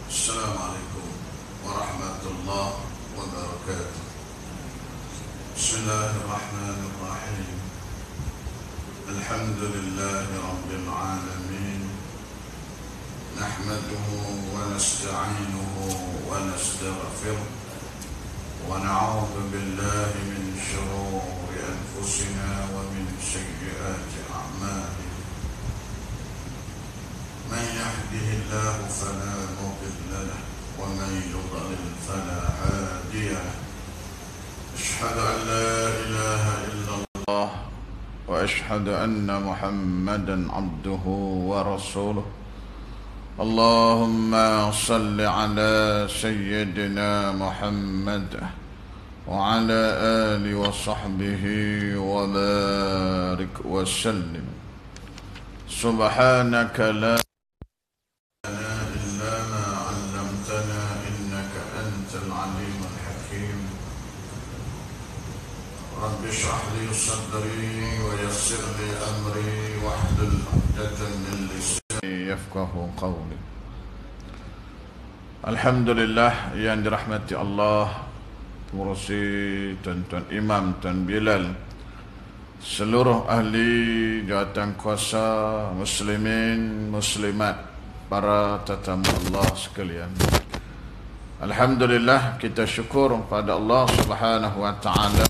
السلام عليكم ورحمة الله وبركاته. بسم الله الرحمن الرحيم. الحمد لله رب العالمين، نحمده ونستعينه ونستغفره ونعوذ بالله من شرور أنفسنا ومن سيئات أعمالنا. من يهده الله فلا مضل له ومن يضلل فلا هادي له. أشهد أن لا إله إلا الله وأشهد أن محمدا عبده ورسوله. اللهم صل على سيدنا محمد وعلى آله وصحبه وبارك وسلم. سبحانك لا إلا ما علمتنا إنك أنت العليم الحكيم. رب اشرح لي صدري ويسر لي أمري واحلل عقدة من لساني يفقه قولي. Alhamdulillah yang dirahmati Allah, pengurusi tuan-tuan imam, tuan Bilal, seluruh ahli jawatan kuasa, muslimin, muslimat, para tetamu Allah sekalian. Alhamdulillah, kita syukur pada Allah Subhanahu wa taala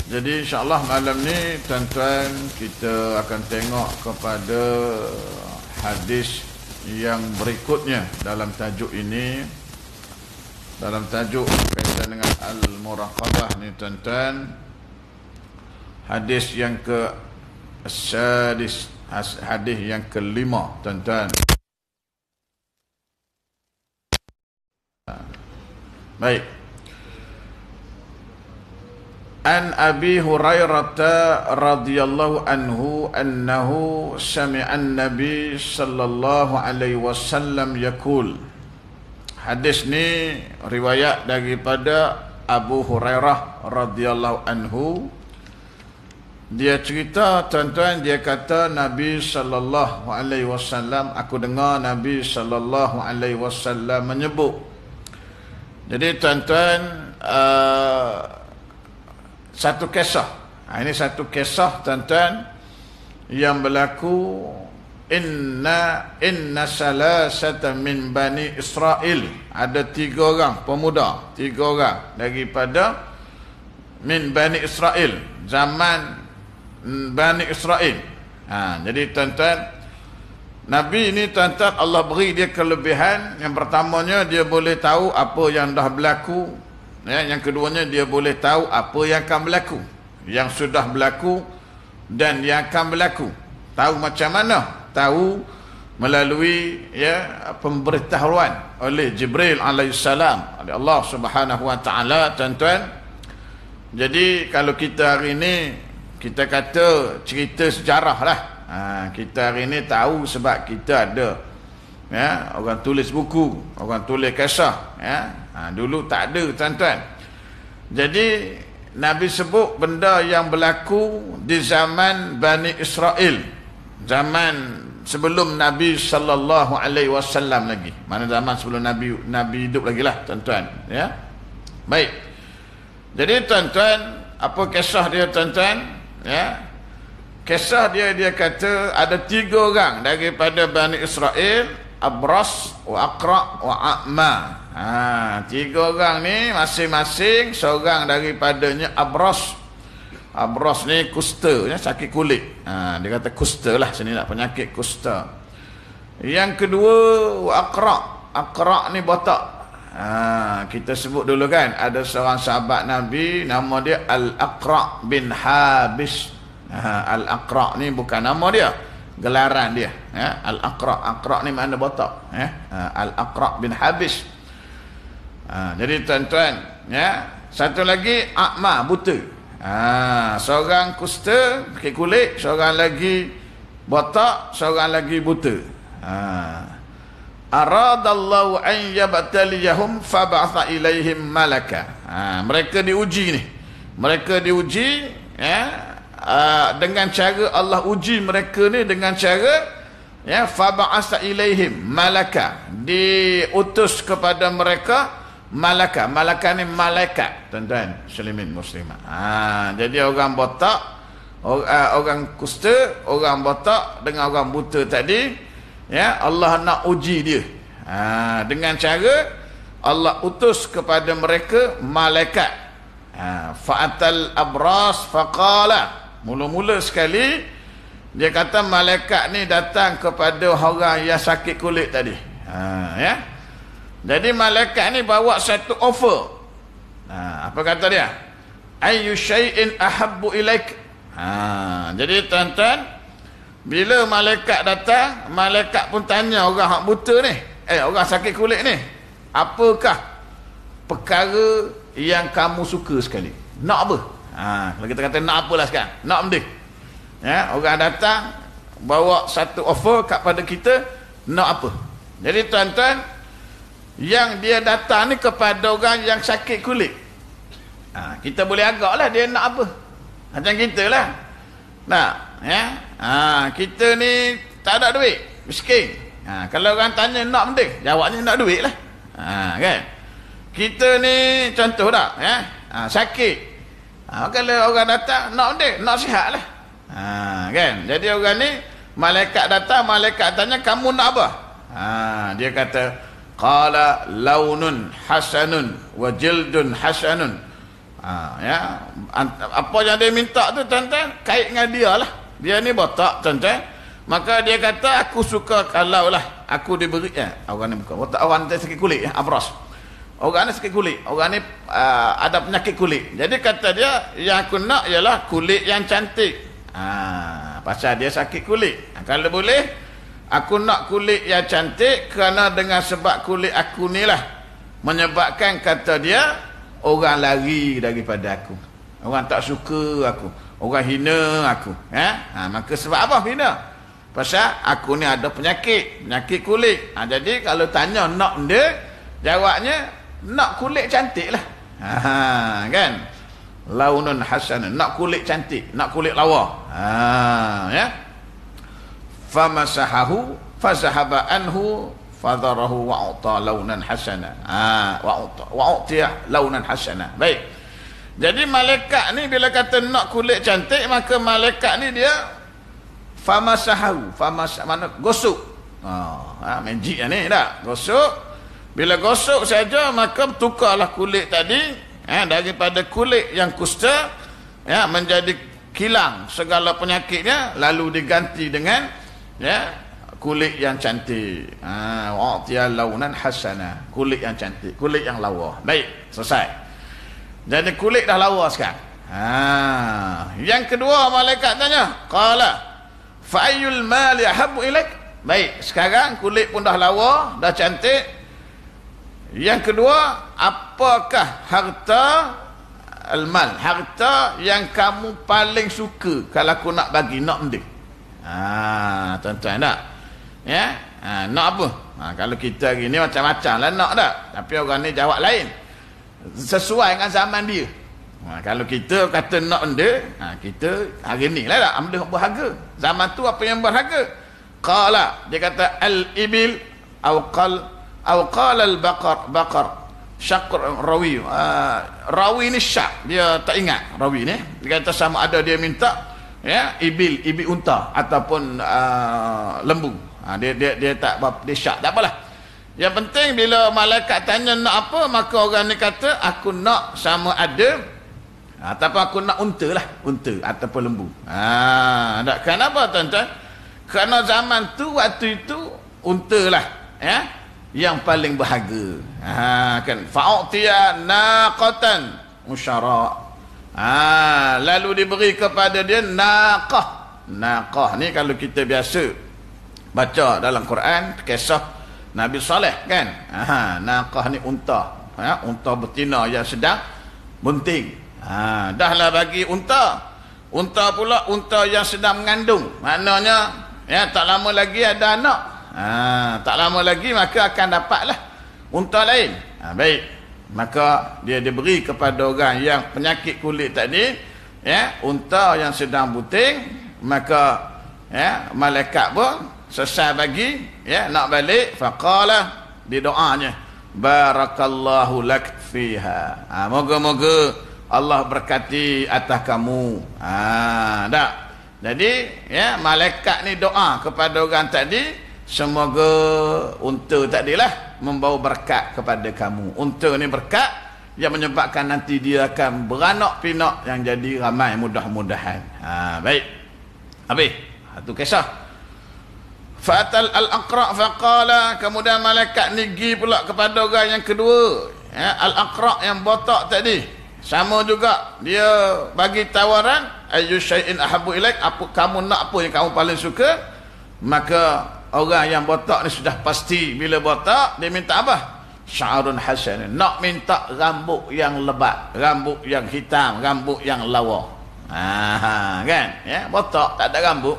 Jadi insyaAllah malam ni tuan-tuan kita akan tengok kepada hadis yang berikutnya dalam tajuk ini. Dalam tajuk kaitan dengan Al-Muraqabah ni tuan-tuan, hadis yang ke-sadis, hadis yang kelima tuan-tuan. Baik. An Abi Hurairah radhiyallahu anhu annahu sami'a an-nabi sallallahu alaihi wasallam yaqul. Hadis ni riwayat daripada Abu Hurairah radhiyallahu anhu. Dia cerita tuan-tuan, dia kata Nabi sallallahu alaihi wasallam, aku dengar Nabi sallallahu alaihi wasallam menyebut. Jadi tuan-tuan, satu kisah. Ini satu kisah tuan-tuan yang berlaku. Inna salasata min Bani Israel. Ada 3 orang pemuda, 3 orang daripada min Bani Israel, zaman Bani Israel. Jadi tuan-tuan, Nabi ini tuan-tuan Allah beri dia kelebihan. Yang pertamanya dia boleh tahu apa yang dah berlaku. Yang keduanya dia boleh tahu apa yang akan berlaku, yang sudah berlaku dan yang akan berlaku. Tahu macam mana? Tahu melalui pemberitahuan oleh Jibril alaihissalam, oleh Allah Subhanahu wa taala tuan-tuan. Jadi kalau kita hari ini kita kata cerita sejarah lah. Kita hari ini tahu sebab kita ada orang tulis buku, orang tulis kisah. Dulu tak ada tuan-tuan. Jadi Nabi sebut benda yang berlaku di zaman Bani Israel, zaman sebelum Nabi sallallahu alaihi wasallam lagi. Mana zaman sebelum Nabi hidup lagi lah tuan-tuan. Baik. Jadi tuan-tuan, apa kisah dia tuan-tuan? Kisah dia kata ada 3 orang daripada Bani Israel, Abras wa Aqra wa A'ma. 3 orang ni masing-masing seorang daripadanya Abras. Abras ni kusta, sakit kulit. Dia kata kusta lah sini, nak penyakit kusta. Yang kedua Aqra. Aqra ni botak. Kita sebut dulu kan, ada seorang sahabat Nabi nama dia Al-Aqra' bin Habis. Al-Aqra' ni bukan nama dia, gelaran dia, Al-Aqra' ni mana botak, Al-Aqra' bin Habis. Jadi tuan-tuan, satu lagi A'ma, buta. Seorang kusta pakai kulit, seorang lagi botak, seorang lagi buta. Aradallahu an yabtaliyahum fab'atha ilaihim malaka. Mereka diuji ni. Mereka diuji dengan cara Allah uji mereka ni dengan cara fab'atha ilaihim malaka. Diutus kepada mereka malaka. Malaka ni malaikat, tuan-tuan muslimin muslimat. Jadi orang botak, orang kusta, orang botak dengan orang buta tadi, Allah nak uji dia. Dengan cara Allah utus kepada mereka malaikat. Fa'atal abras faqala. Mula-mula sekali dia kata malaikat ni datang kepada orang yang sakit kulit tadi. Jadi malaikat ni bawa satu offer. Apa kata dia? Ayyu syai'in ahabbu ilaik. Jadi tuan-tuan, bila malaikat datang, malaikat pun tanya orang hak buta ni, orang sakit kulit ni, apakah perkara yang kamu suka sekali? Nak apa? Kalau kita kata nak apalah sekarang, nak benda. Orang datang bawa satu offer kepada kita, nak apa? Jadi tuan-tuan, yang dia datang ni kepada orang yang sakit kulit, kita boleh agaklah dia nak apa. Macam kita lah. Nak, kita ni tak ada duit, miskin. Kalau orang tanya nak benda, jawabnya nak duit lah. Kan? Kita ni contoh tak, sakit. Kalau orang datang nak benda, nak sihat lah. Kan? Jadi orang ni, malaikat datang, malaikat tanya kamu nak apa? Dia kata qala launun hasanun wa jildun hasanun. Apa yang dia minta tu tuan-tuan kait dengan dia lah. Dia ni botak tuan-tuan, maka dia kata aku suka kalau lah aku diberi orang ni bukan botak, orang ni sakit kulit, abras. Orang ni sakit kulit, orang ni ada penyakit kulit. Jadi kata dia yang aku nak ialah kulit yang cantik. Pasal dia sakit kulit. Kalau boleh aku nak kulit yang cantik, kerana dengan sebab kulit aku ni lah menyebabkan kata dia orang lari daripada aku, orang tak suka aku, orang hina aku. Maka sebab apa hina? Pasal aku ni ada penyakit kulit. Jadi kalau tanya nak benda, jawabnya nak kulit cantik lah. Kan? Launun hasan, nak kulit cantik, nak kulit lawa. Famasahahu fazahaba anhu fadharahu wa'uta launan hasana. Wa'utiya launan hasana. Baik. Jadi malaikat ni bila kata nak kulit cantik, maka malaikat ni dia famasahahu, mana gosok. Magic ni tak? Gosok. Bila gosok saja, maka tukarlah kulit tadi daripada kulit yang kusta menjadi kilang segala penyakitnya, lalu diganti dengan kulit yang cantik. Wa'tiya launan hasana, kulit yang cantik, kulit yang lawa. Baik, selesai. Jadi kulit dah lawa sekarang. Yang kedua malaikat tanya, qala fa ayyul mali ahabbu ilaik. Baik, sekarang kulit pun dah lawa, dah cantik. Yang kedua, apakah harta al-mal, harta yang kamu paling suka kalau aku nak bagi, nak benda? Tuan-tuan tak? Nak apa? Kalau kita hari ni macam-macam lah nak tak? Tapi orang ni jawab lain, sesuai dengan zaman dia. Kalau kita kata nak benda, kita hari ni lah tak? Benda berharga. Zaman tu apa yang berharga? Qala, dia kata al-ibil aw qala al-baqar syaqr rawi. Rawi ni syak, dia tak ingat rawi ni. Dia kata sama ada dia minta ibil unta ataupun lembu. Dia tak, dia syak, tak apalah. Yang penting bila malaikat tanya nak apa, maka orang ni kata aku nak sama ada ataupun aku nak unta lah, unta ataupun lembu. Kenapa tuan-tuan? Kerana zaman tu, waktu itu unta lah yang paling berharga. Kan fa'utiya naqatan musyara. Lalu diberi kepada dia naqah. Naqah ni kalau kita biasa baca dalam Quran kisah Nabi Saleh kan. Naqah ni unta. Unta betina yang sedang bunting. Dahlah bagi unta. Unta pula unta yang sedang mengandung. Maknanya tak lama lagi ada anak. Tak lama lagi maka akan dapatlah unta lain. Baik. Maka dia diberi kepada orang yang penyakit kulit tadi, unta yang sedang bunting, maka malaikat pun selesai bagi, nak balik, faqala, di doanya, barakallahu lak fiha. Moga-moga Allah berkati atas kamu. Tak. Jadi malaikat ni doa kepada orang tadi, semoga unta tadilah membawa berkat kepada kamu. Unta ni berkat yang menyebabkan nanti dia akan beranak pinak yang jadi ramai mudah-mudahan. Baik. Habis. Itu kisah. Fatal al-Aqra' faqala, kemudian malaikat ni pergi pula kepada orang yang kedua, al-Aqra' yang botak tadi. Sama juga dia bagi tawaran, ayyu syai'in ahabbu ilaik, apa kamu nak, apa yang kamu paling suka. Maka orang yang botak ni sudah pasti bila botak dia minta apa? Sya'run hasan, nak minta rambut yang lebat, rambut yang hitam, rambut yang lawa. Kan? Botak tak ada rambut.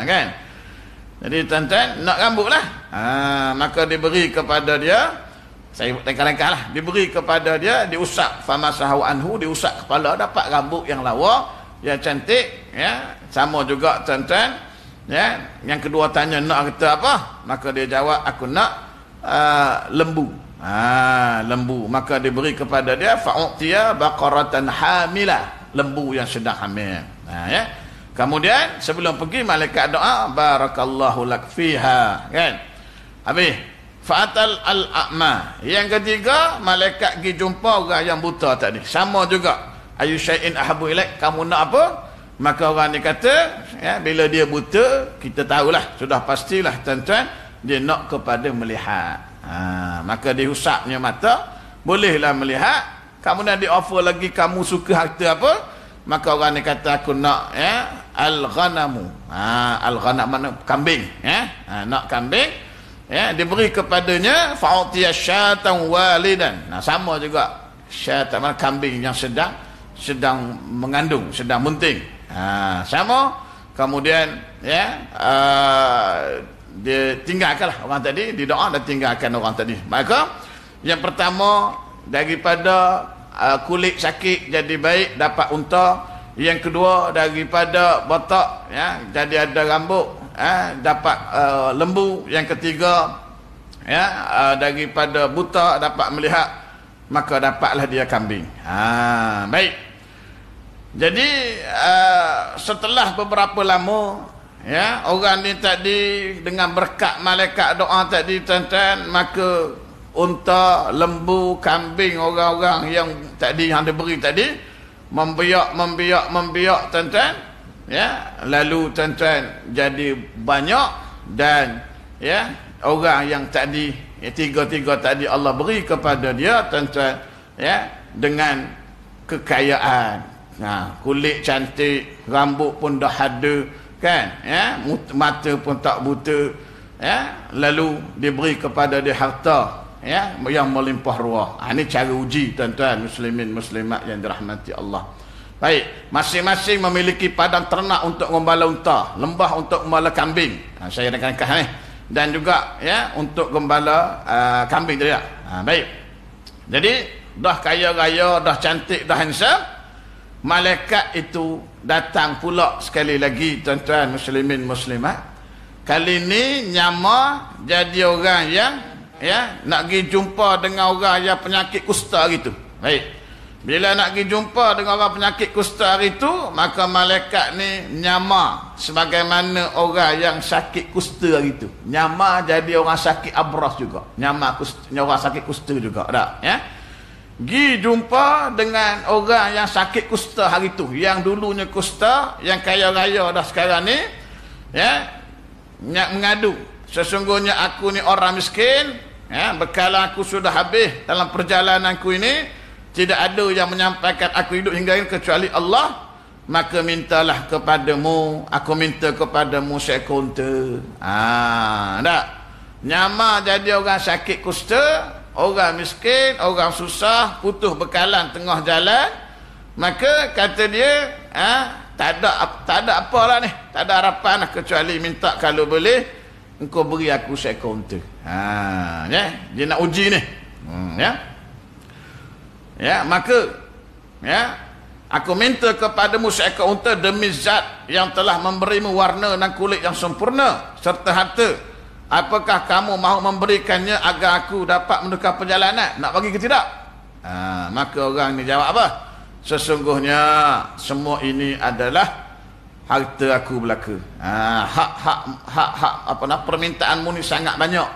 Kan? Jadi tuan-tuan nak rambut lah. Maka diberi kepada dia, saya tengah-tengah lah, diberi kepada dia, diusap, famasahu anhu, diusap kepala, dapat rambut yang lawa, yang cantik. Sama juga tuan-tuan. Yang kedua tanya nak kata apa, maka dia jawab aku nak lembu. Lembu. Maka diberi kepada dia fa'utiya baqaratan hamilah, lembu yang sedang hamil. Kemudian sebelum pergi malaikat doa, barakallahu lak fiha, kan. Habis fa'atal al-a'ma. Yang ketiga, malaikat pergi jumpa orang yang buta tadi. Sama juga. Ayu syai'in ahabbu ilaik, kamu nak apa? Maka orang ni kata, bila dia buta, kita tahulah, sudah pastilah tuan-tuan, dia nak kepada melihat. Maka diusapnya mata, bolehlah melihat. Kemudian di offer lagi, kamu suka harta apa? Maka orang ni kata, aku nak al-ghanamu. Al-ghanam mana? Kambing. Nak kambing. Diberi kepadanya fa'utiya syatan walidan. Sama juga, syatan mana? Kambing yang sedang mengandung, sedang bunting. Sama. Kemudian dia tinggalkanlah orang tadi, di doa dan tinggalkan orang tadi. Maka yang pertama, daripada kulit sakit jadi baik, dapat unta. Yang kedua, daripada botak jadi ada rambut, dapat lembu. Yang ketiga, daripada buta dapat melihat, maka dapatlah dia kambing. Baik. Jadi setelah beberapa lama, orang ni tadi dengan berkat malaikat doa tadi tuan-tuan, maka unta, lembu, kambing, orang-orang yang tadi yang diberi tadi membiak tuan-tuan. Lalu tuan-tuan jadi banyak, dan orang yang tadi tiga-tiga tadi Allah beri kepada dia tuan-tuan dengan kekayaan. Kulit cantik, rambut pun dah ada, kan, mata pun tak buta, lalu diberi kepada dia harta yang melimpah ruah. Ini cara uji tuan-tuan muslimin muslimat yang dirahmati Allah. Baik, masing-masing memiliki padang ternak untuk gembala unta, lembah untuk gembala kambing. Saya ringkas ni. Dan juga untuk gembala kambing tadi. Baik. Jadi dah kaya raya, dah cantik, dah handsome. Malaikat itu datang pula sekali lagi tuan-tuan muslimin muslimat. Kali ni nyama jadi orang yang nak pergi jumpa dengan orang yang penyakit kusta gitu. Baik. Bila nak pergi jumpa dengan orang penyakit kusta itu, maka malaikat ni nyama sebagaimana orang yang sakit kusta gitu. Nyama jadi orang sakit abras juga. Nyama orang sakit kusta juga. Tak? Pergi jumpa dengan orang yang sakit kusta hari itu, yang dulunya kusta, yang kaya raya dah sekarang ni, mengadu, sesungguhnya aku ni orang miskin, ya, bekalan aku sudah habis dalam perjalananku ini, tidak ada yang menyampaikan aku hidup hingga ini kecuali Allah, maka mintalah kepadamu, aku minta kepadamu seekor unta. Tak nyamar jadi orang sakit kusta, orang miskin, orang susah, putus bekalan tengah jalan, maka kata dia, tak ada apalah ni, tak ada harapan lah, kecuali minta kalau boleh engkau beri aku seekor unta. Ya, dia nak uji ni. Ya, maka ya, aku minta kepadamu seekor unta demi zat yang telah memberimu warna dan kulit yang sempurna serta harta. Apakah kamu mahu memberikannya agar aku dapat menukar perjalanan? Nak bagi ke tidak? Maka orang ni jawab apa? Sesungguhnya semua ini adalah harta aku belaka. Hak permintaanmu ni sangat banyak.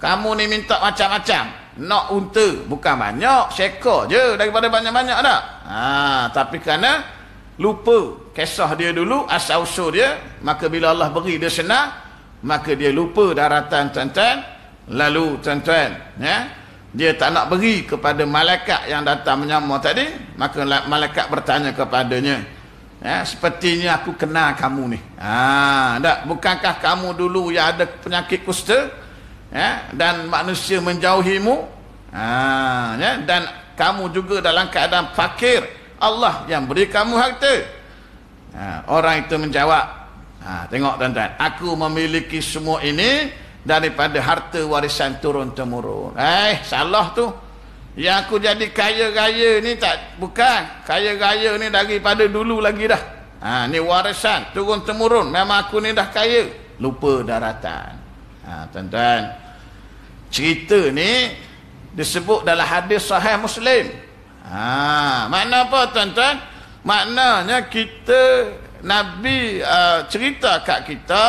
Kamu ni minta macam-macam. Nak unta bukan banyak, seekor je daripada banyak-banyak dah. Tapi kerana lupa kisah dia dulu, asal-usul dia, maka bila Allah beri dia senang, maka dia lupa daratan tuan-tuan. Lalu tuan-tuan, ya, dia tak nak beri kepada malaikat yang datang menyamar tadi, maka malaikat bertanya kepadanya, ya, sepertinya aku kenal kamu ni. Tak, bukankah kamu dulu yang ada penyakit kusta, ya, dan manusia menjauhimu, ya, dan kamu juga dalam keadaan fakir, Allah yang beri kamu harta. Orang itu menjawab, tengok tuan-tuan, aku memiliki semua ini daripada harta warisan turun-temurun. Salah tu. Yang aku jadi kaya raya ni bukan. Kaya raya ni daripada dulu lagi dah. Ni warisan turun-temurun. Memang aku ni dah kaya. Lupa daratan. Tuan-tuan, cerita ni disebut dalam hadis sahih Muslim. Makna apa tuan-tuan? Maknanya Nabi cerita kat kita,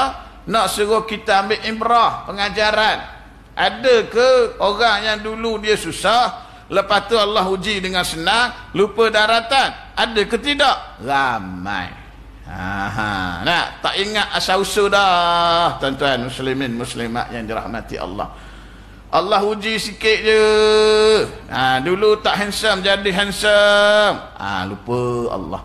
nak suruh kita ambil ibrah, pengajaran. Ada ke orang yang dulu dia susah, lepas tu Allah uji dengan senang, lupa daratan? Ada ke tidak? Ramai. Tak ingat asal-usul dah, tuan-tuan muslimin muslimat yang dirahmati Allah. Allah uji sikit je. Dulu tak handsome jadi handsome. Lupa Allah.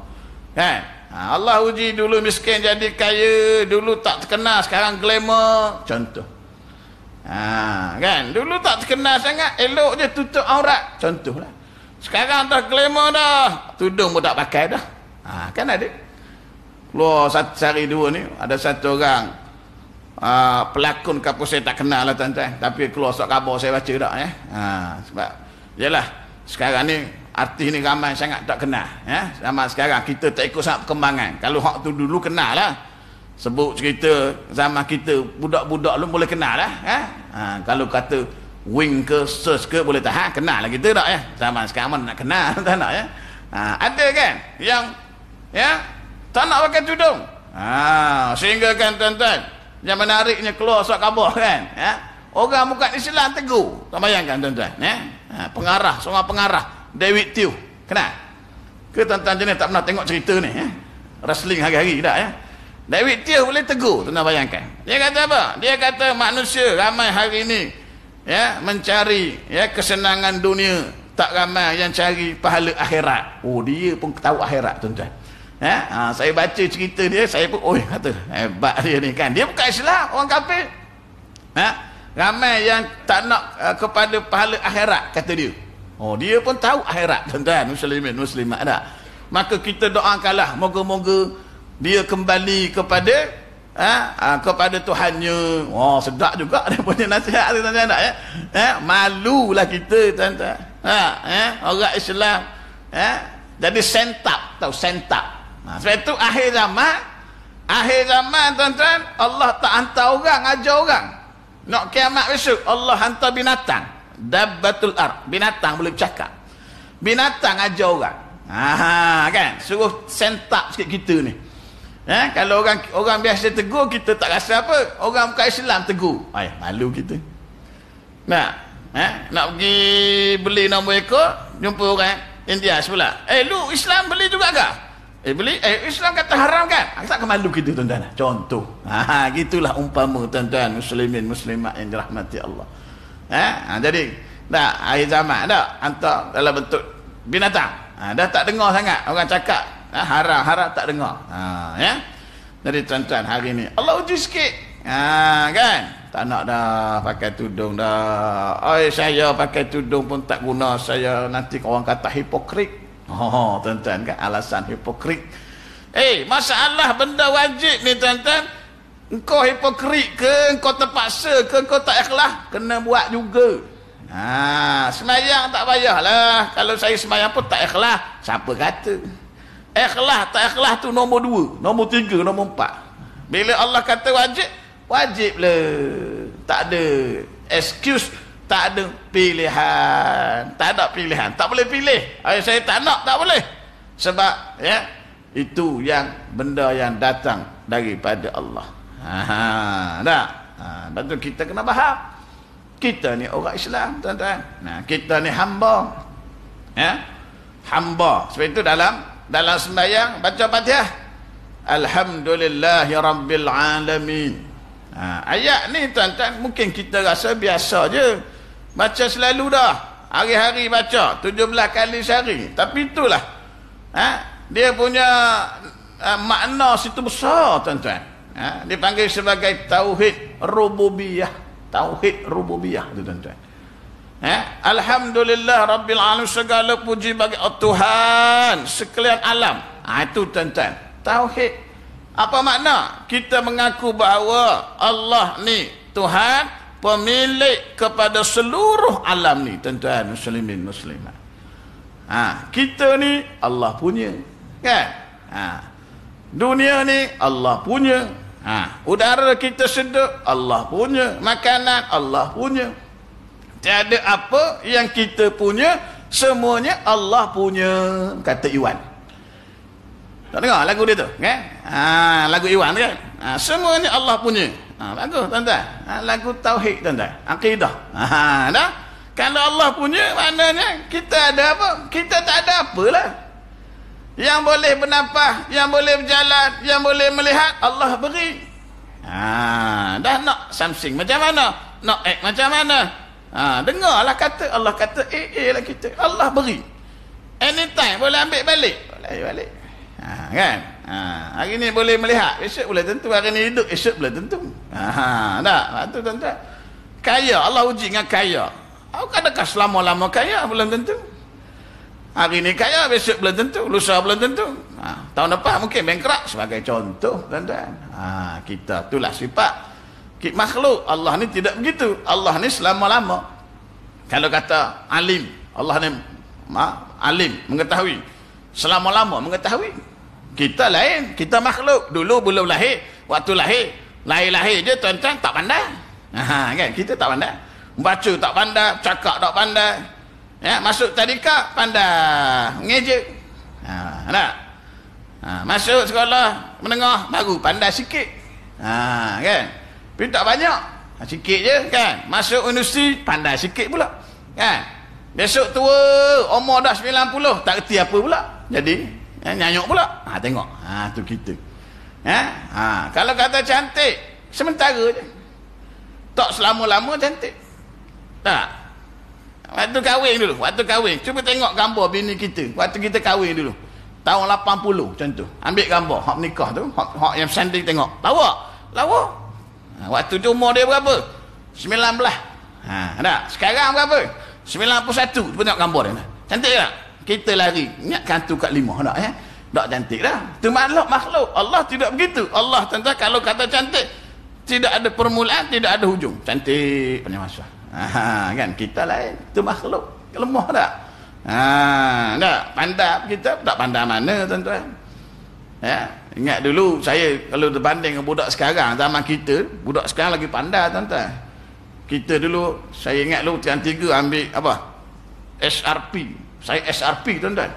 Kan? Allah uji dulu miskin jadi kaya, dulu tak terkenal sekarang glamour, contoh. Kan, dulu tak terkenal sangat, elok je tutup aurat, contohlah. Sekarang dah glamour dah, tudung pun tak pakai dah. Kan ada keluar sehari dua ni, ada satu orang pelakon kapal, saya tak kenal lah tuan-tuan, tapi keluar surat khabar saya baca dah ya. Sebab yalah sekarang ni artis ni ramai sangat tak kenal, ya. Zaman sekarang kita tak ikut sangat perkembangan. Kalau hak tu dulu kenal lah, sebut cerita zaman kita budak-budak lu boleh kenal lah, ya. Kalau kata wing ke search ke boleh tahan, kenal lah kita tak, ya. Zaman sekarang mana nak kenal tak nak, ya. Ada kan yang ya tak nak pakai tudung, sehingga kan tuan-tuan, yang menariknya keluar surat khabar kan, ya, orang bukan Islam tegur. Tak bayangkan tuan-tuan, ya. Pengarah, seorang pengarah David Tew, kenal ke tuan-tuan jenis tak pernah tengok cerita ni, ya? Wrestling hari-hari tak, ya. David Tew boleh tegur, tuan-tuan bayangkan. Dia kata apa? Dia kata manusia ramai hari ini, ya, mencari, ya, kesenangan dunia, tak ramai yang cari pahala akhirat. Dia pun tahu akhirat tuan-tuan, ya. Saya baca cerita dia, saya pun kata hebat dia ni kan. Dia bukan Islam, orang kafir, ramai yang tak nak kepada pahala akhirat, kata dia. Dia pun tahu akhirat tuan-tuan muslimin muslimat tak. Maka kita doakanlah moga-moga dia kembali kepada kepada Tuhannya. Sedap juga dia punya nasihat tuan-tuan tak, ya. Malulah kita tuan-tuan, orang Islam, jadi sentap, tahu sentap. Sebab itu akhir zaman tuan-tuan, Allah tak hantar orang, ajar orang. Nak kiamat besok Allah hantar binatang, dabbatul ard, binatang boleh bercakap, binatang ajar orang. Kan, suruh sentap sikit kita ni. Kalau orang biasa tegur kita tak rasa apa, orang bukan Islam tegur, malu kita. Nak pergi beli nombor ekor, jumpa orang India sebelah, lu Islam beli juga ke? Beli, Islam kata haram kan? Tak malu kita tuan-tuan. Contoh, gitulah umpama tuan-tuan muslimin muslimat yang dirahmati Allah. Jadi dah akhir zaman dah hantar dalam bentuk binatang. Dah tak dengar sangat orang cakap. Haram tak dengar. Ya. Jadi tuan-tuan hari ni Allah uji sikit. Kan? Tak nak dah pakai tudung dah. Saya pakai tudung pun tak guna. Saya nanti orang kata hipokrit. Tuan-tuan kan alasan hipokrit. Masalah benda wajib ni tuan-tuan. Engkau hipokrit ke, engkau terpaksa ke, engkau tak ikhlas, kena buat juga. Semayang tak payahlah. Kalau saya semayang pun tak ikhlas, siapa kata? Ikhlas tak ikhlas tu nombor 2, nombor 3, nombor 4. Bila Allah kata wajib, wajib lah. Tak ada excuse, tak ada pilihan. Tak ada pilihan, tak boleh pilih. Saya tak nak, tak boleh. Sebab ya, itu yang benda yang datang daripada Allah. Lepas tu kita kena faham. Kita ni orang Islam, tuan-tuan. Kita ni hamba. Ya? Hamba. Sebab itu dalam sembahyang baca Fatihah. Alhamdulillahi Rabbil Alamin. Ayat ni tuan-tuan mungkin kita rasa biasa je. Baca selalu dah. Hari-hari baca 17 kali sehari. Tapi itulah. Dia punya makna situ besar, tuan-tuan. Dipanggil sebagai tauhid rububiyah. Tauhid rububiyah tu, tuan-tuan. Alhamdulillah Rabbil Alamin, segala puji bagi Tuhan sekalian alam. Itu tuan-tuan tauhid. Apa makna? Kita mengaku bahawa Allah ni Tuhan, pemilik kepada seluruh alam ni, tuan-tuan muslimin muslimat. Kita ni Allah punya, kan? Dunia ni Allah punya. Udara kita sedap Allah punya. Makanan Allah punya. Tiada apa yang kita punya, semuanya Allah punya, kata Iwan. Tak dengar lagu dia tu, kan? Lagu Iwan tu kan? Semuanya Allah punya. Bagus, tuan-tuan. Lagu tauhid, tuan-tuan. Akidah. Dah? Kalau Allah punya, maknanya kita ada apa? Kita tak ada apalah. Yang boleh bernafas, yang boleh berjalan, yang boleh melihat, Allah beri. Dah nak something macam mana? Nak act macam mana? Dengarlah kata Allah kata lah kita. Allah beri. Anytime boleh ambil balik. Boleh balik. Kan? Hari ni boleh melihat, esok boleh tentu. Hari ni hidup, esok boleh tentu. Dah, tu tuan-tuan. Kaya, Allah uji dengan kaya. Adakah selama-lama kaya? Belum tentu. Hari ni kaya, besok belum tentu, lusa belum tentu. Tahun depan mungkin bankrupt, sebagai contoh, tuan-tuan. Kita itulah sifat makhluk. Allah ni tidak begitu. Allah ni selama-lama. Kalau kata alim, Allah ni alim, mengetahui. Selama-lama mengetahui. Kita lain, kita makhluk. Dulu belum lahir, waktu lahir je tuan-tuan tak pandai. Kan? Kita tak pandai. Baca tak pandai, cakap tak pandai. Ya, masuk tadika pandai ngejek. Masuk sekolah menengah baru pandai sikit. Kan? Tapi tak banyak. Sikit je kan. Masuk universiti pandai sikit pula. Kan? Besok tua umur dah 90 tak reti apa pula. Jadi nyanyuk pula. Tengok. Tu kita. Kalau kata cantik sementara je. Tak selama-lama cantik. Tak. Waktu kahwin, cuba tengok gambar bini kita waktu kita kahwin dulu tahun 80 macam tu. Ambil gambar hak nikah tu, hak yang sanding tengok. Lawa. Waktu tu umur dia berapa? 19. Dah. Sekarang berapa? 91. Cuba tengok gambar dia. Cantik tak? Kita lari. Ingatkan tu kat 5 tak ya? Tak cantik dah. Tu makhluk. Allah tidak begitu. Allah tuan-tuan kalau kata cantik tidak ada permulaan, tidak ada hujung. Cantik punya masa. Kan kita lain, itu makhluk lemah tak? Tak pandai kita, tak pandai mana tuan-tuan. Ya, ingat dulu saya kalau berbanding dengan budak sekarang, zaman kita, budak sekarang lagi pandai tuan-tuan. Kita dulu, saya ingat dulu tiang 3 ambil apa? SRP. Saya SRP tuan-tuan.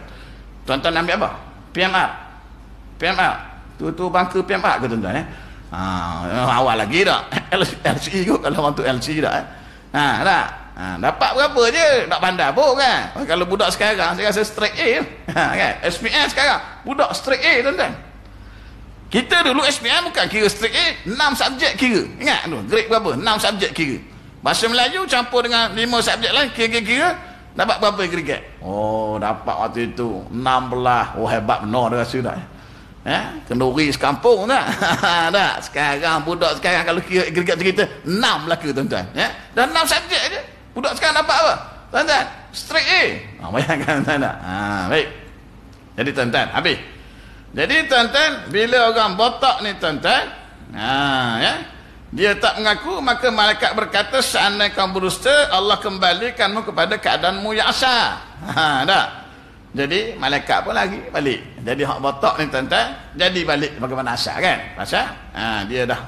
Tuan-tuan ambil apa? PMR. Tu bangka PMR ke tuan-tuan ya? Awal lagi tak? LCE kot kalau orang tu LCE tak tak? Dapat berapa je? Tak pandai pun kan? Kalau budak sekarang saya rasa straight A kan? SPM sekarang budak straight A tuan-tuan. Kita dulu SPM bukan kira straight A, 6 subjek kira. Ingat tu grade berapa? 6 subjek kira. Bahasa Melayu campur dengan 5 subjek lain, kira-kira dapat berapa agregat? Oh, dapat waktu itu 16. Oh, hebat benar dia rasa dah. Kenduri sekampung tak? Tak. Sekarang budak sekarang kalau kira agregat cerita 6 belaka tuan-tuan. Dan 6 subjek je. Budak sekarang dapat apa? Tuan-tuan, straight A. Bayangkan tuan-tuan tak? Baik. Jadi tuan-tuan, habis. Jadi tuan-tuan, bila orang botak ni tuan-tuan, dia tak mengaku, maka malaikat berkata, seandainya kamu berdusta, Allah kembalikanmu kepada keadaanmu yang asal. Tak? Jadi malaikat pun lagi balik. Jadi hak botak ni tuan-tuan, jadi balik bagaimana asal kan? Pasal dia dah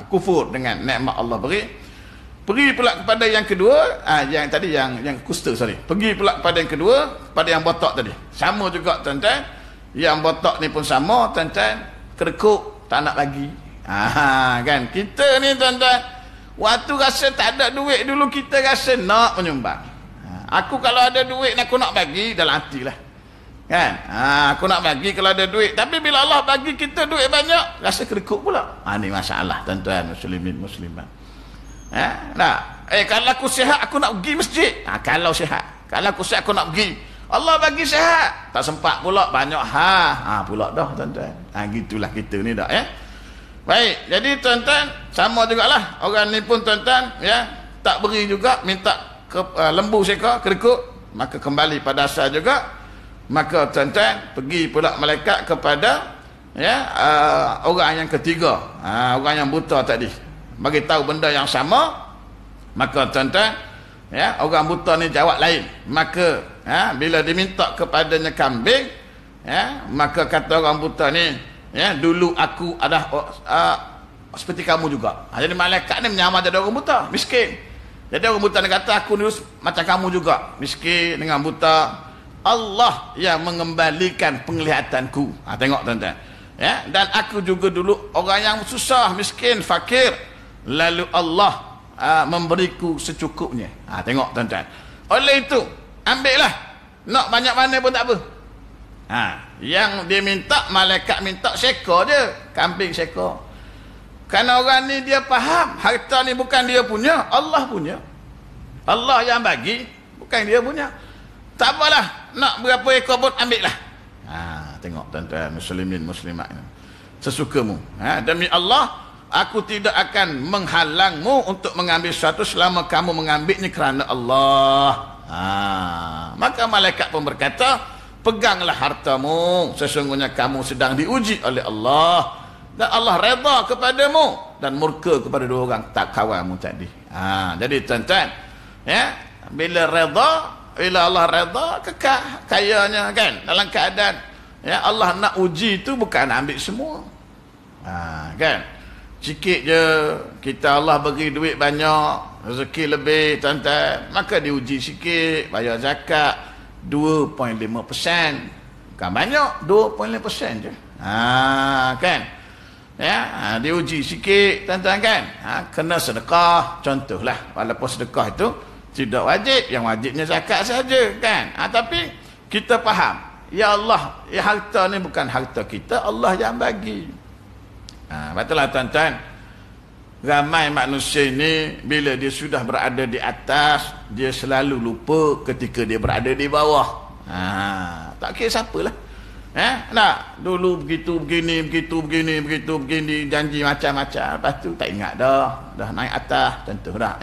kufur dengan nikmat Allah beri. Pergi pula kepada yang kedua, yang tadi yang kusta, sorry. Pergi pula kepada yang kedua, pada yang botak tadi. Sama juga tuan-tuan. Yang botak ni pun sama tuan-tuan, kerekuk tak nak bagi. Kan kita ni tuan-tuan, waktu rasa tak ada duit dulu kita rasa nak menyumbang. Aku kalau ada duit aku nak bagi dalam hati lah. Kan? Aku nak bagi kalau ada duit. Tapi bila Allah bagi kita duit banyak, rasa kerekuk pula. Ni masalah tuan-tuan muslimin muslimat. Nah, kalau aku sihat aku nak pergi masjid. Kalau sihat. Kalau aku sihat aku nak pergi. Allah bagi sihat. Tak sempat pula banyak pula dah tuan-tuan. Gitulah kita ni dah Baik, jadi tuan-tuan sama jugalah. Orang ni pun tuan-tuan tak beri juga, minta lembu seekor, kerekuk, maka kembali pada asal juga. Maka tuan-tuan pergi pula malaikat kepada orang yang ketiga, orang yang buta tadi, bagi tahu benda yang sama. Maka tuan-tuan orang buta ni jawab lain. Maka bila diminta kepadanya kambing, maka kata orang buta ni, dulu aku ada seperti kamu juga. Jadi malaikat ni menyamar jadi orang buta, miskin. Jadi orang buta ni kata, aku ni macam kamu juga, miskin dengan buta. Allah yang mengembalikan penglihatanku. Tengok tuan-tuan. Dan aku juga dulu orang yang susah, miskin, fakir. Lalu Allah memberiku secukupnya. Tengok tuan-tuan. Oleh itu, ambillah. Nak banyak mana pun tak apa. Yang dia minta, malaikat minta seekor je, kambing seekor. Kerana orang ni dia faham harta ni bukan dia punya, Allah punya. Allah yang bagi, bukan dia punya. Tak apalah, nak berapa ekor pun ambil lah. Tengok tuan-tuan muslimin muslimat, sesukamu. Demi Allah, aku tidak akan menghalangmu untuk mengambil sesuatu selama kamu mengambilnya kerana Allah. Maka malaikat pun berkata, peganglah hartamu, sesungguhnya kamu sedang diuji oleh Allah, dan Allah redha kepadamu dan murka kepada dua orang tak kawanmu tadi. Jadi tuan-tuan, bila redha, bila Allah redha, kekal kayanya kan, dalam keadaan Allah nak uji itu bukan ambil semua. Kan, sikit je kita Allah bagi duit banyak, rezeki lebih tuan-tuan, maka diuji sikit, bayar zakat 2.5%, bukan banyak, 2.5% je. Kan, diuji sikit tuan-tuan kan. Kena sedekah contohlah, walaupun sedekah itu tidak wajib, yang wajibnya zakat saja kan. Tapi kita faham, ya Allah, harta ni bukan harta kita, Allah yang bagi. Betul lah tuan-tuan. Ramai manusia ini bila dia sudah berada di atas, dia selalu lupa ketika dia berada di bawah. Tak kira siapalah. Nak dulu begitu begini, begitu begini, begitu begini, janji macam-macam, lepas tu tak ingat dah naik atas, contoh dah.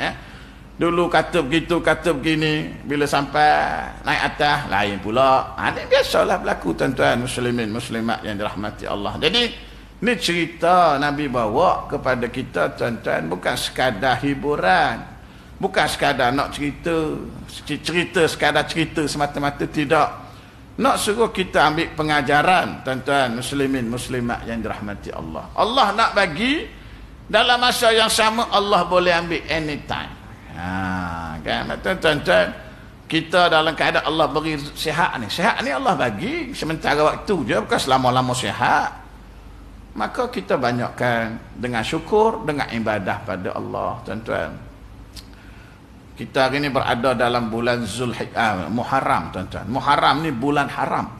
Dulu kata begitu, kata begini, bila sampai naik atas lain pula. Ini biasalah berlaku tuan-tuan muslimin muslimat yang dirahmati Allah. Jadi ni cerita Nabi bawa kepada kita tuan-tuan, bukan sekadar hiburan, bukan sekadar nak cerita sekadar cerita semata-mata, tidak. Nak suruh kita ambil pengajaran tuan-tuan muslimin muslimat yang dirahmati Allah. Allah nak bagi dalam masa yang sama, Allah boleh ambil anytime. Kan tuan-tuan, kita dalam keadaan Allah beri sihat ni Allah bagi sementara waktu je, bukan selama-lama sihat. Maka kita banyakkan dengan syukur, dengan ibadah pada Allah tuan-tuan. Kita hari ini berada dalam bulan Muharram tuan-tuan. Muharram ni bulan haram.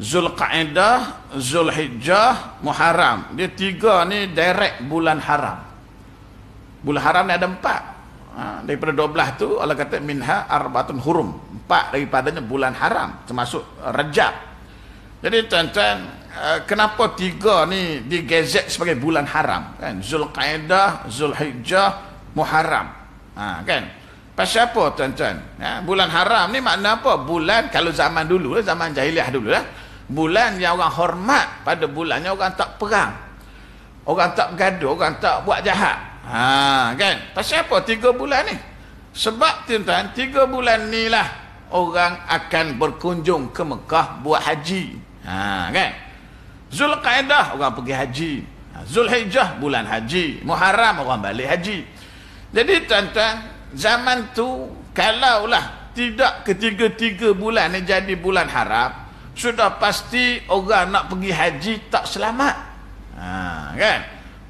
Zulqa'dah, Zulhijjah, Muharram. Dia tiga ni direct bulan haram. Bulan haram ni ada 4. Daripada 12 tu Allah kata minha arbatun hurum. 4 daripadanya bulan haram, termasuk Rajab. Jadi tuan-tuan, kenapa 3 ni digezet sebagai bulan haram kan? Zulqaidah, Zulhijjah, Muharram. Kan? Pasal apa tuan-tuan? Bulan haram ni makna apa? Bulan kalau zaman dulu, zaman jahiliah dulu lah. Bulan yang orang hormat pada bulannya, orang tak perang. Orang tak bergaduh, orang tak buat jahat. Kan? Pasal apa 3 bulan ni? Sebab tuan-tuan, 3 bulan ni lah orang akan berkunjung ke Mekah buat haji. Kan? Zulqaidah orang pergi haji. Zulhijjah bulan haji. Muharram orang balik haji. Jadi tuan-tuan, zaman tu kalaulah tidak ketiga-tiga bulan ni jadi bulan haram, sudah pasti orang nak pergi haji tak selamat. Kan?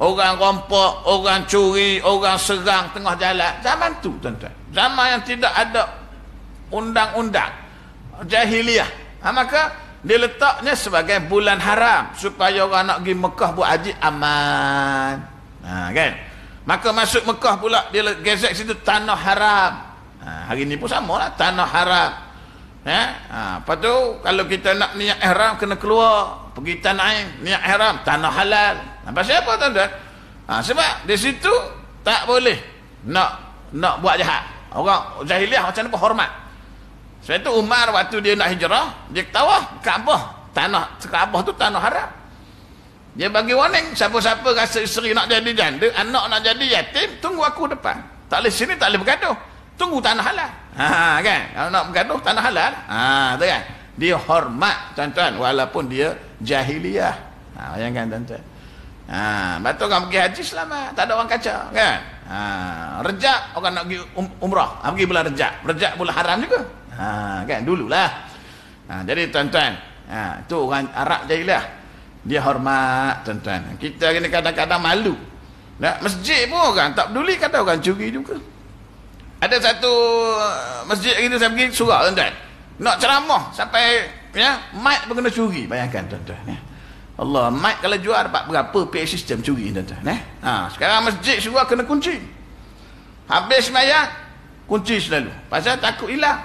Orang rompok, orang curi, orang serang tengah jalan. Zaman tu tuan-tuan, zaman yang tidak ada undang-undang jahiliah. Maka diletaknya sebagai bulan haram supaya orang nak pergi Mekah buat haji aman. Kan? Maka masuk Mekah pula dia gezek situ tanah haram. Hari ni pun sama lah, tanah haram. Lepas tu kalau kita nak niat ihram kena keluar pergi tanah ain, niat ihram tanah halal. Pasal apa tuan-tuan? Sebab di situ tak boleh nak buat jahat. Orang jahiliah macam mana pun hormat. Sebab itu Umar waktu dia nak hijrah, dia tawaf Kaabah, tanah Kaabah tu tanah haram. Dia bagi warning, siapa-siapa rasa isteri nak jadi janda, anak nak jadi yatim, tunggu aku depan. Tak boleh sini, tak boleh bergaduh. Tunggu tanah halal. Kan? Kalau nak bergaduh tanah halal. Tu kan? Dia hormat tuan-tuan walaupun dia jahiliah. Bayangkan tuan-tuan. Lepas tu orang pergi haji selamat, tak ada orang kacau kan. Rejab orang nak pergi umrah, pergi bulan Rejab. Rejab bulan haram juga. Kan dululah. Jadi tuan-tuan, tu orang Arab jahiliah. Dia hormat tuan-tuan. Kita ni kadang-kadang malu. Masjid pun orang tak peduli, kata orang curi juga. Ada satu masjid gitu saya pergi surau tuan-tuan. Nak ceramah sampai mic pun kena curi. Bayangkan tuan-tuan. Allah, mic kalau jual dapat berapa PA system curi tuan-tuan. Sekarang masjid surau kena kunci. Habis sembahyang kunci selalu. Pasal takut hilang.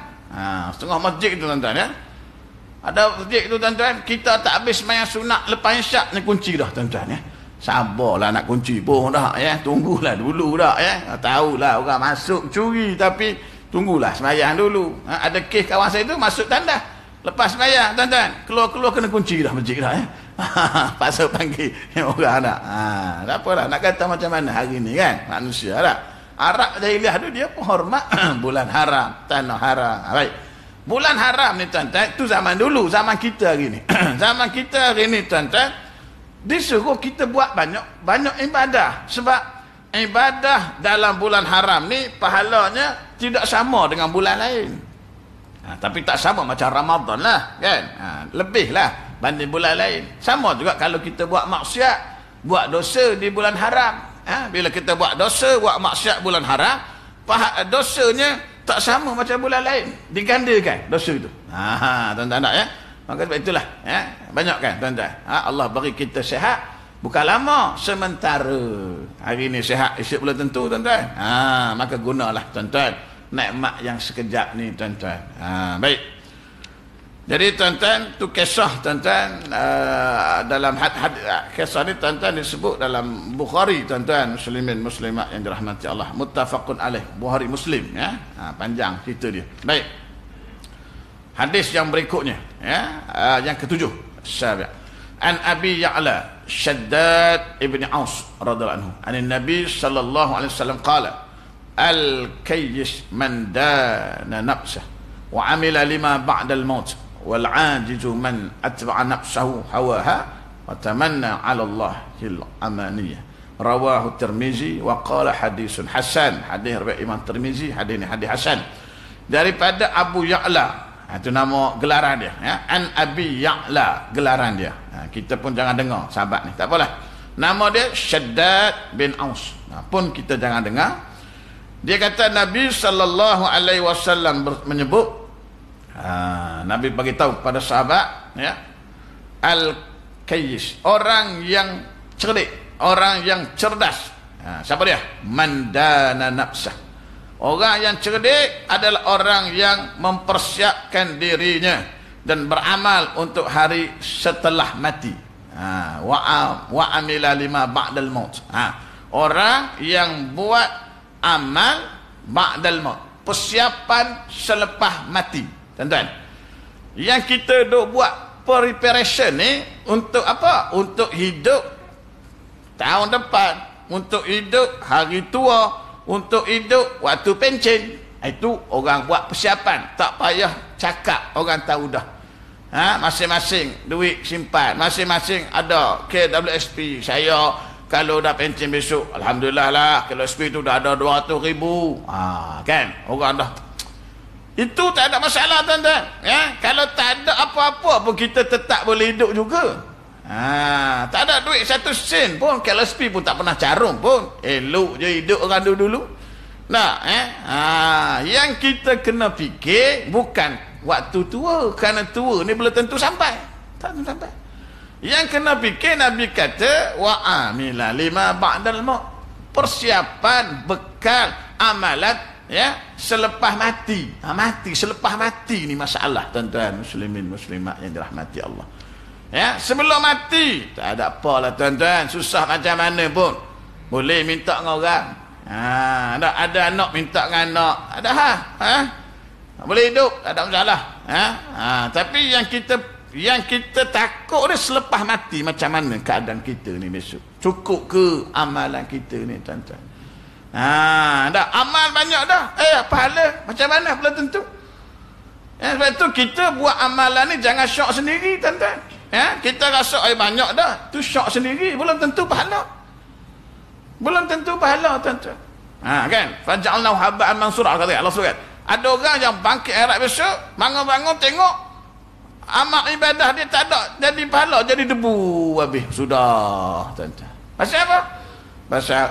Setengah masjid itu tuan-tuan Ada masjid itu tuan-tuan, kita tak habis sembahyang sunat lepas isyak ni kunci dah tuan-tuan Sabarlah nak kunci pun dah tunggulah dulu dah tahulah orang masuk curi, tapi tunggulah sembahyang dulu. Ada kes kawan saya tu masuk tandas lepas sembahyang tuan-tuan, keluar kena kunci dah masjid dah pasal panggil orang nak tak apalah nak kata macam mana hari ni kan, manusia lah. Arab jahiliah tu dia pun hormat bulan haram, tanah haram. Baik, bulan haram ni tuan-tuan, tu zaman dulu, zaman kita hari ni zaman kita hari ni tuan-tuan, disuruh kita buat banyak ibadah. Sebab ibadah dalam bulan haram ni pahalanya tidak sama dengan bulan lain. Tapi tak sama macam Ramadan lah kan. Lebih lah banding bulan lain. Sama juga kalau kita buat maksiat, buat dosa di bulan haram. Bila kita buat dosa, buat maksiat bulan haram, dosanya tak sama macam bulan lain, digandakan dosa itu. Tuan-tuan nak maka sebab itulah banyak kan tuan-tuan. Allah bagi kita sihat bukan lama, sementara. Hari ni sihat, esok belum tentu tuan-tuan. Maka gunalah tuan-tuan nikmat yang sekejap ni tuan-tuan. Baik. Jadi tuan-tuan, tu kisah tuan-tuan dalam kisah ni tuan-tuan disebut dalam Bukhari tuan-tuan, muslimin muslimat yang dirahmati Allah, muttafaqun alaih, Bukhari Muslim panjang cerita dia. Baik. Hadis yang berikutnya yang ketujuh, Sabi' an Abi Ya'la Shaddad ibn Aus radhiyallahu anhu an Nabi sallallahu alaihi wasallam qala al-kayyis man dana nafsah wa amila lima ba'da al-maut wal 'ajizu man atba'a nafsahu hawaha wa tamanna 'ala Allahil amaniyah. Rawahu Tirmizi wa qala hadisun hasan. Hadis riwayat Imam Tirmizi, hadis ni hadis hasan daripada Abu Ya'la. Itu nama gelaran dia An Abi Ya'la, gelaran dia. Kita pun jangan dengar sahabat ni, tak apalah. Nama dia Shaddad bin Aus. Pun kita jangan dengar. Dia kata Nabi sallallahu alaihi wasallam menyebut, Nabi bagi tahu pada sahabat al-kayyis, orang yang cerdik, orang yang cerdas. Siapa dia? Man dana nafsah. Orang yang cerdik adalah orang yang mempersiapkan dirinya dan beramal untuk hari setelah mati. Wa amila lima ba'dal maut. Orang yang buat amal ba'dal maut, persiapan selepas mati. Tuan-tuan, yang kita duk buat preparation ni untuk apa? Untuk hidup tahun depan, untuk hidup hari tua, untuk hidup waktu pencen. Itu orang buat persiapan, tak payah cakap, orang tahu dah. Masing-masing duit simpan, masing-masing ada KWSP. Saya kalau dah pencen besok, alhamdulillah lah, KWSP tu dah ada 200,000. Kan orang dah, itu tak ada masalah, tuan-tuan. Kalau tak ada apa-apa pun kita tetap boleh hidup juga. Tak ada duit 1 sen pun, KLSP pun tak pernah carung pun, elok je hidup orang dulu. Yang kita kena fikir bukan waktu tua, kerana tua ni belum tentu sampai, tak tentu sampai. Yang kena fikir, Nabi kata wa amila lima ba'dal maut, persiapan bekal amalan selepas mati. Selepas mati ni masalah, tuan-tuan muslimin muslimat yang dirahmati Allah. Sebelum mati tak ada apalah, tuan-tuan, susah macam mana pun boleh minta dengan orang. Ada anak minta dengan anak, ada boleh hidup, tak ada masalah. Tapi yang kita takut ni selepas mati, macam mana keadaan kita ni besok, cukup ke amalan kita ni, tuan-tuan? Dah amal banyak dah, pahala macam mana belum tentu. Sebab tu kita buat amalan ni jangan syok sendiri, tuan-tuan. Kita rasa banyak dah, tu syok sendiri, belum tentu pahala. Belum tentu pahala, tuan-tuan. Kan? Faja'alnahu habba'an mansura, kata Allah surat. Ada orang yang bangkit akhirat besok, bangun-bangun tengok amal ibadah dia tak ada, jadi pahala, jadi debu habis. Sudah, tuan-tuan. Pasal apa? Pasal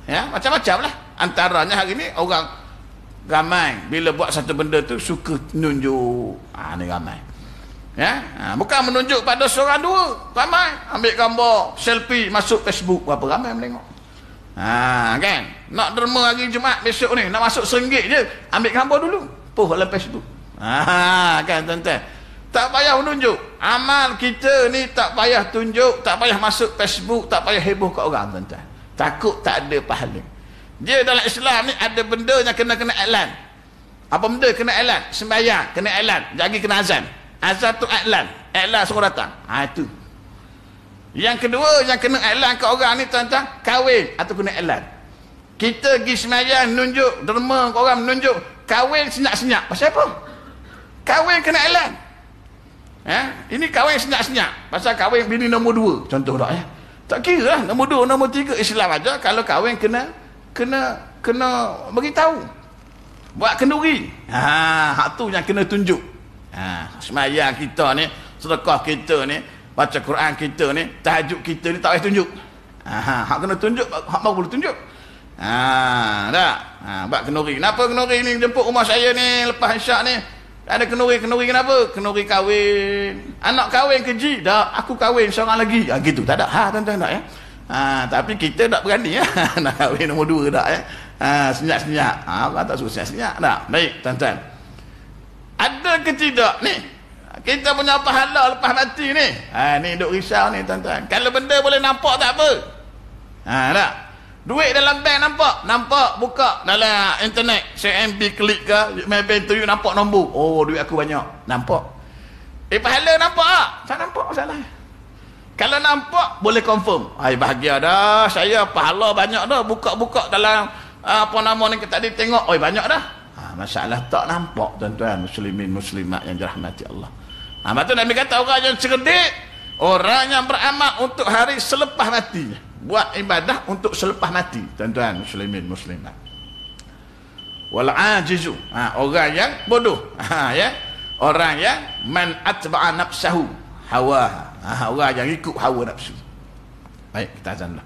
macam-macam lah. Antaranya hari ni orang ramai bila buat satu benda tu suka tunjuk. Ni ramai. Bukan menunjuk pada seorang dua, ramai ambil gambar selfie masuk Facebook, berapa ramai menengok. Kan, nak derma hari Jumaat besok ni, nak masuk RM1 je, ambil gambar dulu, post dalam Facebook. Kan, tuan-tuan, tak payah menunjuk. Amal kita ni tak payah tunjuk, tak payah masuk Facebook, tak payah heboh kat orang, tuan-tuan. Takut tak ada pahala. Dia dalam Islam ni ada benda yang kena iklan. Apa benda kena iklan? Sembahyang kena iklan, jagi kena azan. Azan tu iklan suruh datang. Itu. Yang kedua yang kena iklan ke orang ni, tuan-tuan, kahwin atau kena iklan. Kita pergi sembahyang menunjuk, derma ke orang menunjuk, kahwin senyap-senyap. Pasal apa? Kahwin kena iklan. Ini kahwin senyap-senyap. Pasal kahwin bini nombor 2 contoh tak tak kira lah nombor 2 nombor 3, Islam aja. Kalau kahwin kena beritahu, buat kenduri. Hak tu yang kena tunjuk. Sembahyang kita ni, sedekah kita ni, baca Quran kita ni, tahajud kita ni tak payah tunjuk. Hak kena tunjuk, hak baru boleh tunjuk. Buat kenduri. Kenapa kenduri ni jemput rumah saya ni lepas isyak ni? Ada kenduri kenapa? Kenduri kahwin. Anak kahwin keji, dah aku kahwin seorang lagi. Gitu, tak ada. Tuan-tuan tak tapi kita tak berani nak kahwin nombor 2 tak senyap-senyap. Allah tak suruh senyap-senyap tak. Baik, tuan-tuan. Ada ke tidak ni kita punya pahala lepas mati ni? Ni duk risau ni, tuan-tuan. Kalau benda boleh nampak tak apa. Tak. Duit dalam bank nampak buka dalam internet, CMB klik ke, main bank tu nampak nombor. Oh, duit aku banyak. Nampak. Pahala nampak tak? Tak nampak masalah. Kalau nampak boleh confirm. Bahagia dah, saya pahala banyak dah, buka-buka dalam apa nama ni tadi tengok, banyak dah. Masalah tak nampak, tuan-tuan muslimin muslimat yang dirahmati Allah. Lepas tu Nabi kata orang yang cerdik, orang yang beramal untuk hari selepas mati, buat ibadah untuk selepas mati, tuan-tuan muslimin muslimat. Wal ajizu, orang yang bodoh, orang yang man atba'a nafsahu hawa, orang yang ikut hawa nafsu. Baik, kita azanlah.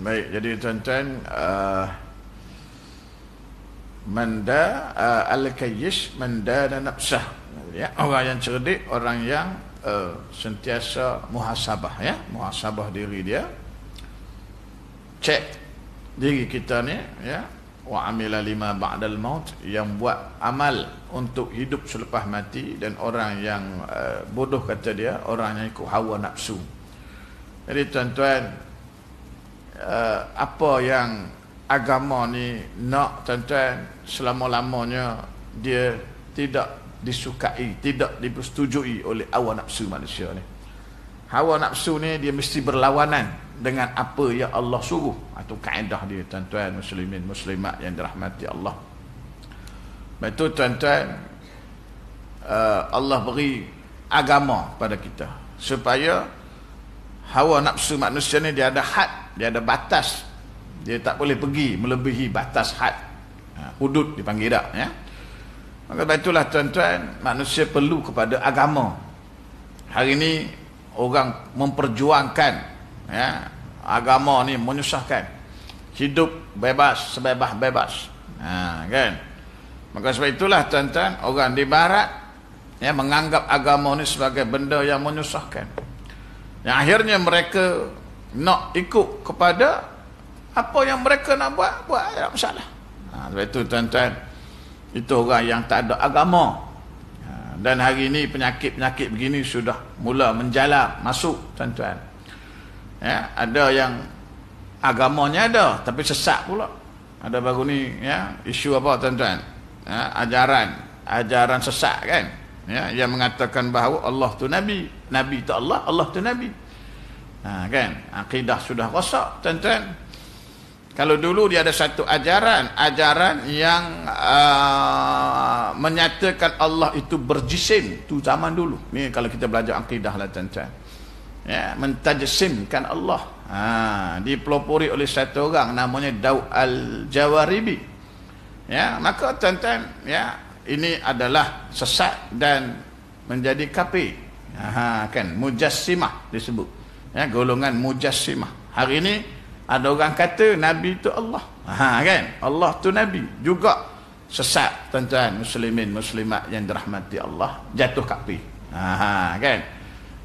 Baik, jadi tuan-tuan, manda al-kayyish manda dan nafsah, ya, orang yang cerdik, orang yang sentiasa muhasabah, ya, muhasabah diri dia, cek diri kita ni, ya, wa amila lima ba'dal maut, yang buat amal untuk hidup selepas mati, dan orang yang bodoh kata dia, orang yang ikut hawa nafsu. Jadi tuan-tuan, apa yang agama ni nak, tuan-tuan, selama-lamanya dia tidak disukai, tidak dipersetujui oleh hawa nafsu manusia ni. Hawa nafsu ni dia mesti berlawanan dengan apa yang Allah suruh. Itu kaedah dia, tuan-tuan muslimin muslimat yang dirahmati Allah. Betul tuan-tuan, Allah beri agama pada kita supaya hawa nafsu manusia ni dia ada had, dia ada batas, dia tak boleh pergi melebihi batas had, hudud dipanggil tak, ya. Maka itulah tuan-tuan, manusia perlu kepada agama. Hari ini orang memperjuangkan, ya, agama ni menyusahkan, hidup bebas sebebas-bebas, kan. Maka sebab itulah tuan-tuan, orang di barat, ya, menganggap agama ni sebagai benda yang menyusahkan, yang akhirnya mereka nak ikut kepada apa yang mereka nak buat tak masalah. Sebab itu tuan-tuan, itu orang yang tak ada agama. Dan hari ini penyakit-penyakit begini sudah mula menjalar masuk, tuan-tuan. Ya, ada yang agamanya ada tapi sesat pula. Ada baru ni, ya, isu apa tuan-tuan? Ya, ajaran sesat, kan? Ya, yang mengatakan bahawa Allah tu nabi, nabi tu Allah, Allah tu nabi. Kan? Akidah sudah rosak, tuan-tuan. Kalau dulu dia ada satu ajaran yang menyatakan Allah itu berjisim, tu zaman dulu. Ni kalau kita belajar akidah lah, tuan-tuan. Ya, mentajsimkan Allah. Dipelopori oleh satu orang namanya Daud Al-Jawaribi. Ya, maka tuan-tuan, ya, ini adalah sesat dan menjadi kafir. Kan, mujassimah disebut. Ya, golongan mujassimah. Hari ini ada orang kata Nabi itu Allah. Kan? Allah tu Nabi. Juga sesat, tuan-tuan muslimin muslimat yang dirahmati Allah, jatuh kafir. Kan?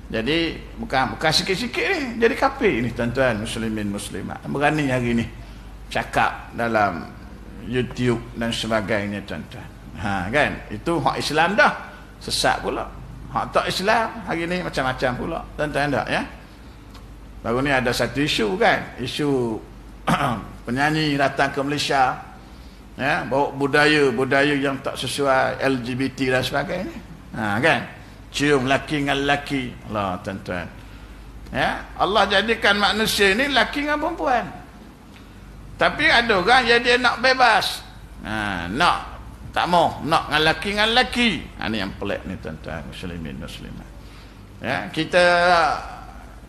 Jadi bukan sikit-sikit ni jadi kafir ni, tuan-tuan muslimin muslimat. Berani hari ni cakap dalam YouTube dan sebagainya, tuan-tuan. Kan? Itu hak Islam dah. Sesat pula. Hak tak Islam hari ni macam-macam pula. Tuan-tuan tak ya? Baru ni ada satu isu kan, isu penyanyi datang ke Malaysia, ya, bawa budaya yang tak sesuai LGBT dan sebagainya. Kan? Cium laki dengan laki. Allah tuan-tuan. Ya, Allah jadikan manusia ni laki dengan perempuan. Tapi ada orang yang dia nak bebas. Nak tak mau nak dengan laki. Ini yang pelik ni tuan-tuan muslimin muslimat. Ya, kita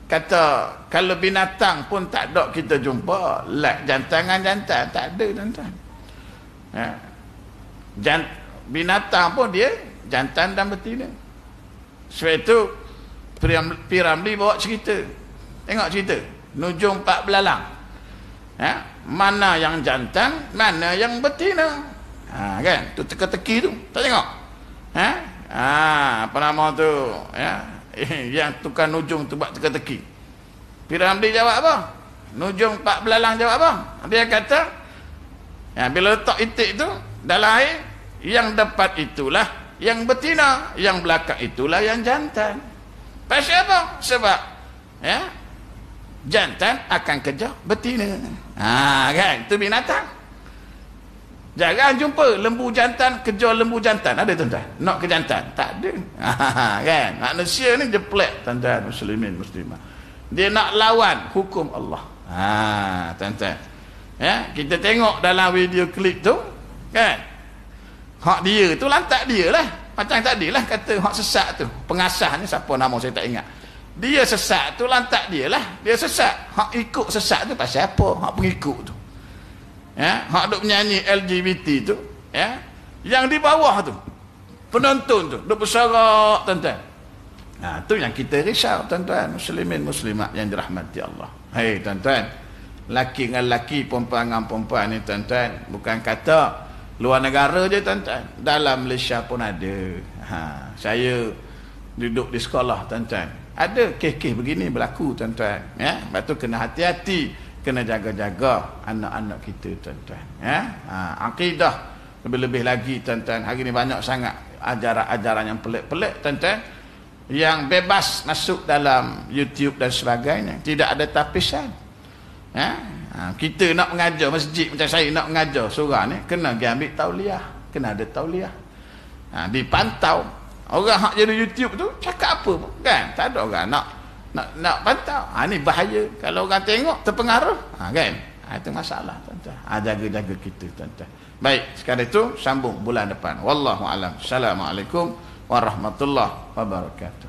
kata kalau binatang pun tak ada kita jumpa jantan dengan jantan, tak ada tuan-tuan. Ya. Binatang pun dia jantan dan betina. Sebab itu Piramli bawa cerita. Tengok cerita Nujum Pak Belalang. Ya, mana yang jantan, mana yang betina. Kan? Tu teka-teki tu. Tak tengok? Apa nama tu? Ya. Yang tukar nujung tu buat teka-teki. Piramli jawab apa? Nujum Pak Belalang jawab apa? Dia kata, ya, bila letak itik tu dalam air, yang depan itulah yang betina, yang belakang itulah yang jantan. Pasal apa? Sebab ya, jantan akan kejar betina. Kan? Itu binatang. Jarang jumpa lembu jantan kejar lembu jantan. Ada tuan-tuan? Nak ke jantan? Tak ada. Kan? Manusia ni jeplek tuan-tuan muslimin muslimah. Dia nak lawan hukum Allah. Tuan-tuan. Ya, kita tengok dalam video klip tu, kan? Hak dia tu lantak dia lah. Macam tadi lah kata hak sesat tu. Pengasah ni siapa nama saya tak ingat. Dia sesat tu lantak dia lah. Dia sesat. Hak ikut sesat tu pasal apa? Hak pengikut tu. Ya, hak duk menyanyi LGBT tu, ya, yang di bawah tu penonton tu duk bersorak tuan-tuan. Tu yang kita risau tuan-tuan muslimin muslimat yang dirahmati Allah. Hei tuan-tuan, laki dengan laki, perempuan dengan perempuan ni tuan-tuan, bukan kata luar negara je tuan-tuan, dalam Malaysia pun ada. Saya duduk di sekolah tuan-tuan, ada kes-kes begini berlaku tuan-tuan, ya. Sebab tu kena hati-hati, kena jaga-jaga anak-anak kita tuan-tuan, ya. Akidah lebih-lebih lagi tuan-tuan. Hari ni banyak sangat ajaran-ajaran yang pelik-pelik tuan-tuan, yang bebas masuk dalam YouTube dan sebagainya, tidak ada tapisan. Ya. Kita nak mengajar masjid, macam saya nak mengajar surah ni, kena pergi ambil tauliah, kena ada tauliah. Dipantau. Orang hak jadi YouTube tu cakap apa pun, kan? Tak ada orang nak pantau. Ni bahaya. Kalau orang tengok terpengaruh, kan? Itu masalah tuan-tuan. Jaga-jaga kita tuan-tuan. Baik, sekarang itu sambung bulan depan. Wallahu alam. Assalamualaikum warahmatullahi wabarakatuh.